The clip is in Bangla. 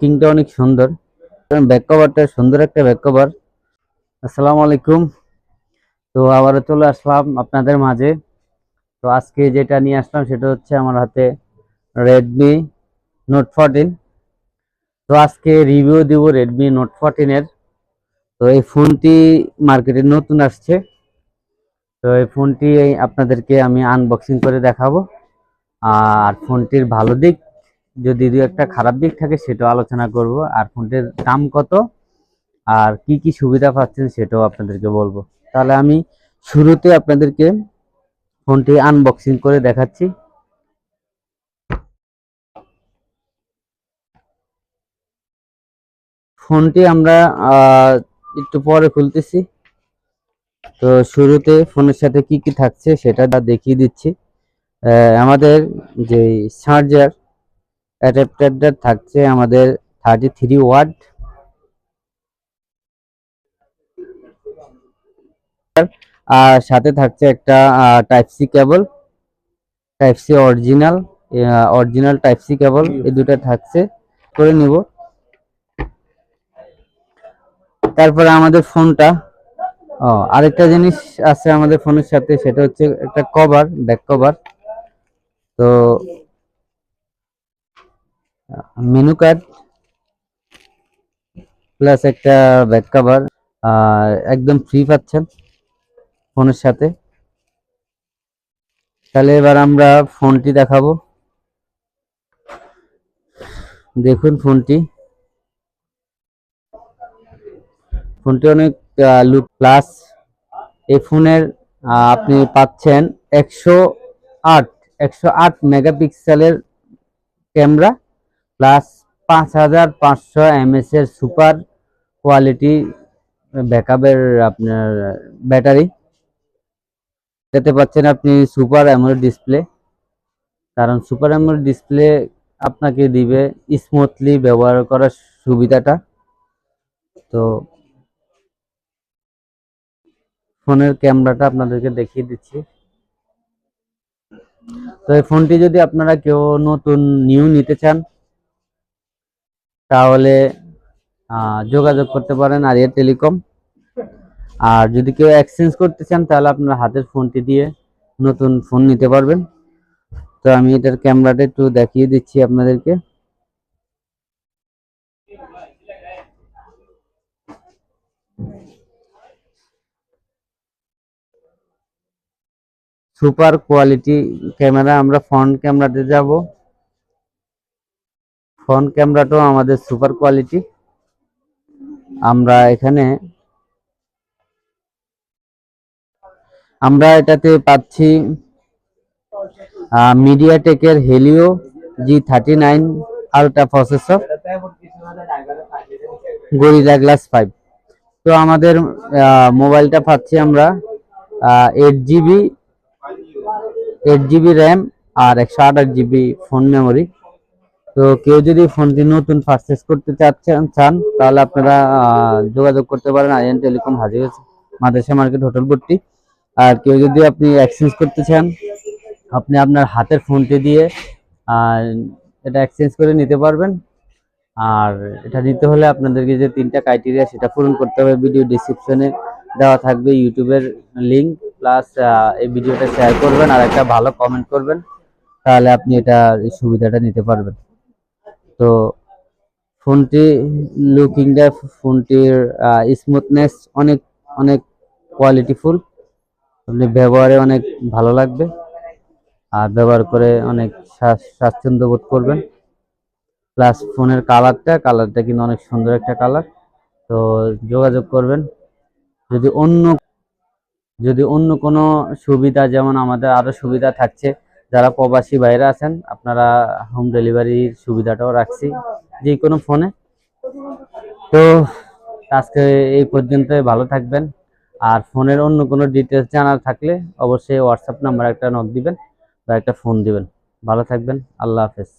কিংটা অনেক সুন্দর, ব্যাক কভারটা সুন্দর একটা ব্যাক কভার। আসসালামু আলাইকুম। তো আবারও চলে আসলাম আপনাদের মাঝে। তো আজকে যেটা নিয়ে আসলাম সেটা হচ্ছে আমার হাতে রেডমি নোট 14। তো আজকে রিভিউ দিব রেডমি নোট 14 এর। তো এই ফোনটি মার্কেটে নতুন আসছে। তো এই ফোনটি আপনাদেরকে আমি আনবক্সিং করে দেখাবো। আর ফোনটির ভালো দিক, যদি দু একটা খারাপ দিক থাকে সেটাও আলোচনা করব। আর ফোনটির দাম কত আর কি কি সুবিধা পাচ্ছেন সেটাও আপনাদেরকে বলবো। তাহলে আমি শুরুতে আপনাদেরকে ফোনটি আনবক্সিং করে দেখাচ্ছি। ফোনটি আমরা একটু পরে খুলতেছি। তো শুরুতে ফোনের সাথে কি কি থাকছে সেটা দেখিয়ে দিচ্ছি। আমাদের যে চার্জার অ্যাডাপ্টারটা থাকছে আমাদের 33 ওয়াট। আর সাথে থাকছে একটা type C cable, type C original type C cable, এই দুটো থাকছে। করে নিব। তারপরে আমাদের ফোনটা আরেকটা জিনিস আছে আমাদের ফোনের সাথে, সেটা হচ্ছে একটা কভার, ব্যাক কভার। তো মেনু কার্ড প্লাস একটা ব্যাক কভার একদম ফ্রি পাচ্ছেন ফোনের সাথে। তাহলে এবার আমরা ফোনটি দেখাবো। দেখুন ফোনটি অনেক লুক প্লাস। এই ফোনের আপনি পাচ্ছেন 108 মেগাপিক্সেলের ক্যামেরা প্লাস 5500 mAh এর সুপার কোয়ালিটি ব্যাকআপের আপনার ব্যাটারি। এতে পাচ্ছেন আপনি সুপার অ্যামোলেড ডিসপ্লে, কারণ সুপার অ্যামোলেড ডিসপ্লে আপনাকে দিবে স্মুথলি ব্যবহার করার সুবিধাটা। তো ফোনের ক্যামেরাটা আপনাদেরকে দেখিয়ে দিচ্ছি। তো এই ফোনটি যদি আপনারা কেউ নতুন নিউ নিতে চান তাহলে যোগাযোগ করতে পারেন আরিয়া টেলিকম। আর যদি কেউ এক্সচেঞ্জ করতে চান তাহলে আপনার হাতের ফোনটি দিয়ে নতুন ফোন নিতে পারবেন। তো আমি এটার ক্যামেরাটা একটু দেখিয়ে দিচ্ছি আপনাদেরকে। Super quality camera. আমরা ফ্রন্ট ক্যামেরাতে যাব। ফ্রন্ট ক্যামেরাটাও আমাদের সুপার কোয়ালিটি। আমরা এটাতে পাচ্ছি মিডিয়াটেকের Helio G39 ultra processor, gorilla glass 5। তো আমাদের মোবাইলটা পাচ্ছি আমরা 8 জিবি র্যাম আর 128 জিবি ফোন মেমোরি। তো কেউ যদি ফোনটি নতুন পারচেস করতে চান তাহলে আপনারা যোগাযোগ করতে পারেন আরিয়ান টেলিকম, হাজিগঞ্জ মাদ্রাসা মার্কেট, হোটেল ভর্তি। আর কেউ যদি আপনি এক্সচেঞ্জ করতে চান, আপনি আপনার হাতের ফোনটি দিয়ে এটা এক্সচেঞ্জ করে নিতে পারবেন। আর এটা নিতে হলে আপনাদেরকে যে 3টা ক্রাইটেরিয়া সেটা পূরণ করতে হবে। ভিডিও ডেসক্রিপশনে দেওয়া থাকবে ইউটিউবের লিংক, প্লাস এই ভিডিওটা শেয়ার করবেন আর একটা ভালো কমেন্ট করবেন, তাহলে আপনি এটা এই সুবিধাটা নিতে পারবেন। তো ফোনটি লুকিংটা, ফোনটির স্মুথনেস অনেক অনেক কোয়ালিটিফুল। আপনি ব্যবহারে অনেক ভালো লাগবে আর ব্যবহার করে অনেক স্বাচ্ছন্দ্য বোধ করবেন। প্লাস ফোনের কালারটা কিন্তু অনেক সুন্দর একটা কালার। তো যোগাযোগ করবেন। যদি অন্য কোনো সুবিধা, যেমন আমাদের আরো সুবিধা থাকছে, যারা প্রবাসী বাইরে আছেন আপনারা হোম ডেলিভারির সুবিধাটাও রাখছি যে কোনো ফোনে। তো আজকে এই পর্যন্তই, ভালো থাকবেন। আর ফোনের অন্য কোনো ডিটেলস জানার থাকলে অবশ্যই হোয়াটসঅ্যাপ নাম্বার একটা নক দিবেন বা একটা ফোন দিবেন। ভালো থাকবেন। আল্লাহ হাফেজ।